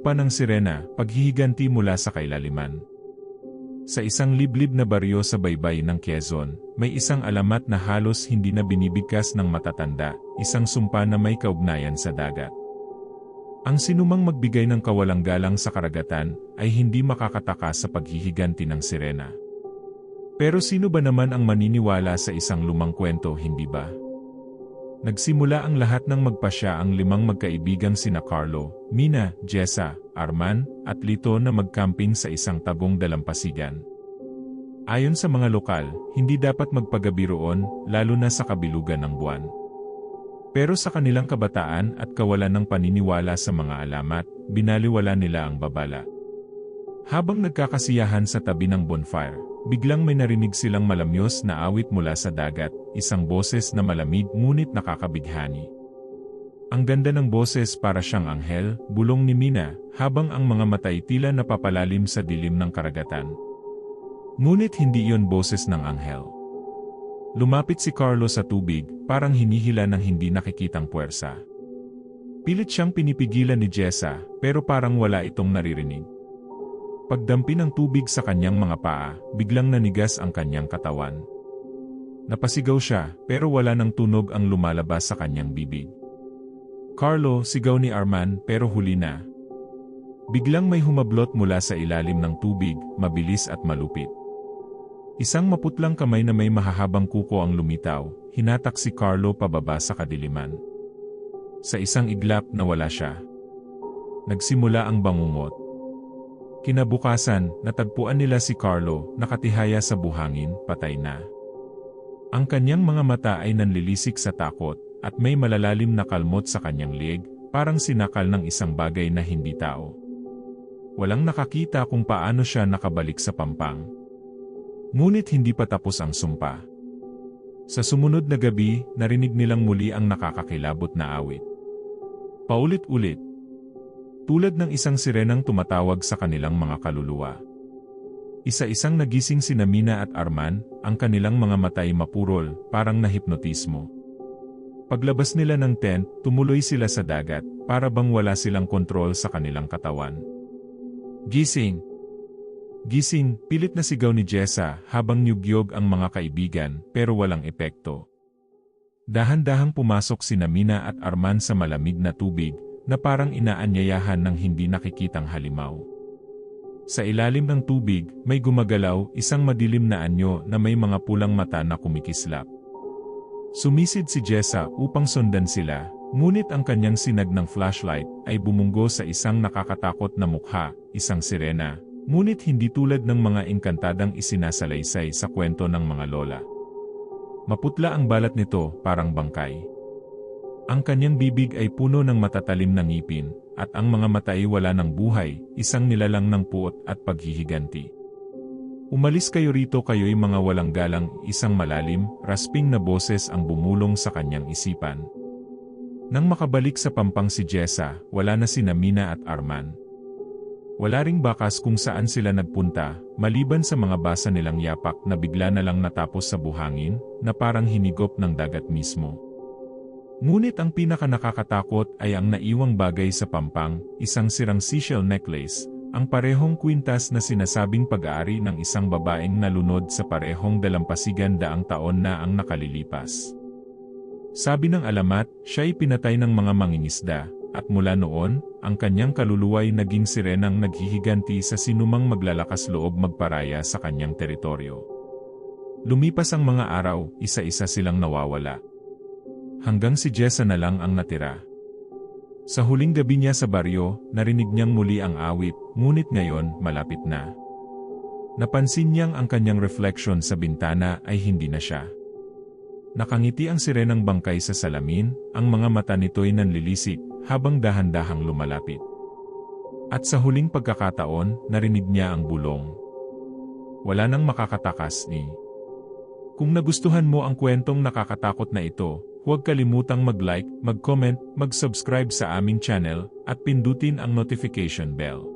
Sumpa ng Sirena, paghihiganti mula sa kailaliman. Sa isang liblib na baryo sa baybay ng Quezon, may isang alamat na halos hindi na binibigkas ng matatanda, isang sumpa na may kaugnayan sa dagat. Ang sinumang magbigay ng kawalang-galang sa karagatan ay hindi makakataka sa paghihiganti ng sirena. Pero sino ba naman ang maniniwala sa isang lumang kwento, hindi ba? Nagsimula ang lahat ng magpasya ang 5 magkaibigang sina Carlo, Mina, Jessa, Arman, at Lito na magcamping sa isang tagong dalampasigan. Ayon sa mga lokal, hindi dapat magpagabi roon, lalo na sa kabilugan ng buwan. Pero sa kanilang kabataan at kawalan ng paniniwala sa mga alamat, binaliwala nila ang babala. Habang nagkakasiyahan sa tabi ng bonfire, biglang may narinig silang malamyos na awit mula sa dagat, isang boses na malamig ngunit nakakabighani. Ang ganda ng boses para siyang anghel, bulong ni Mina, habang ang mga matay tila napapalalim sa dilim ng karagatan. Ngunit hindi iyon boses ng anghel. Lumapit si Carlo sa tubig, parang hinihila ng hindi nakikitang puwersa. Pilit siyang pinipigilan ni Jessa, pero parang wala itong naririnig. Pagdampi ng tubig sa kanyang mga paa, biglang nanigas ang kanyang katawan. Napasigaw siya, pero wala nang tunog ang lumalabas sa kanyang bibig. Carlo, sigaw ni Arman, pero huli na. Biglang may humablot mula sa ilalim ng tubig, mabilis at malupit. Isang maputlang kamay na may mahahabang kuko ang lumitaw, hinatak si Carlo pababa sa kadiliman. Sa isang iglap nawala siya. Nagsimula ang bangungot. Kinabukasan, natagpuan nila si Carlo, nakatihaya sa buhangin, patay na. Ang kanyang mga mata ay nanlilisik sa takot, at may malalalim na kalmot sa kanyang leeg, parang sinakal ng isang bagay na hindi tao. Walang nakakita kung paano siya nakabalik sa pampang. Ngunit hindi pa tapos ang sumpa. Sa sumunod na gabi, narinig nilang muli ang nakakakilabot na awit. Paulit-ulit. Tulad ng isang sirenang tumatawag sa kanilang mga kaluluwa. Isa-isang nagising sina Mina at Arman, ang kanilang mga matay mapurol, parang nahipnotismo. Paglabas nila ng tent, tumuloy sila sa dagat, para bang wala silang kontrol sa kanilang katawan. Gising! Gising, pilit na sigaw ni Jessa habang nyugyog ang mga kaibigan, pero walang epekto. Dahan-dahang pumasok sina Mina at Arman sa malamig na tubig, na parang inaanyayahan ng hindi nakikitang halimaw. Sa ilalim ng tubig, may gumagalaw, isang madilim na anyo na may mga pulang mata na kumikislap. Sumisid si Jessa upang sundan sila, ngunit ang kanyang sinag ng flashlight ay bumunggo sa isang nakakatakot na mukha, isang sirena, ngunit hindi tulad ng mga engkantadang isinasalaysay sa kwento ng mga lola. Maputla ang balat nito, parang bangkay. Ang kanyang bibig ay puno ng matatalim na ngipin, at ang mga mata ay wala ng buhay, isang nilalang ng puot at paghihiganti. Umalis kayo rito, kayo'y mga walang galang, isang malalim, rasping na boses ang bumulong sa kanyang isipan. Nang makabalik sa pampang si Jessa, wala na sina Mina at Arman. Wala ring bakas kung saan sila nagpunta, maliban sa mga basa nilang yapak na bigla na lang natapos sa buhangin, na parang hinigop ng dagat mismo. Ngunit ang pinakanakakatakot ay ang naiwang bagay sa pampang, isang sirang seashell necklace, ang parehong kwintas na sinasabing pag-aari ng isang babaeng nalunod sa parehong dalampasigan daang taon na ang nakalilipas. Sabi ng alamat, siya'y pinatay ng mga mangingisda, at mula noon, ang kanyang kaluluwa'y naging sirenang naghihiganti sa sinumang maglalakas loob magparaya sa kanyang teritoryo. Lumipas ang mga araw, isa-isa silang nawawala. Hanggang si Jessa na lang ang natira. Sa huling gabi niya sa baryo, narinig niyang muli ang awit, ngunit ngayon, malapit na. Napansin niyang ang kanyang refleksyon sa bintana ay hindi na siya. Nakangiti ang sirenang bangkay sa salamin, ang mga mata nito'y nanlilisik, habang dahan-dahang lumalapit. At sa huling pagkakataon, narinig niya ang bulong. Wala nang makakatakas ni. Kung nagustuhan mo ang kwentong nakakatakot na ito, huwag kalimutang mag-like, mag-comment, mag-subscribe sa aming channel, at pindutin ang notification bell.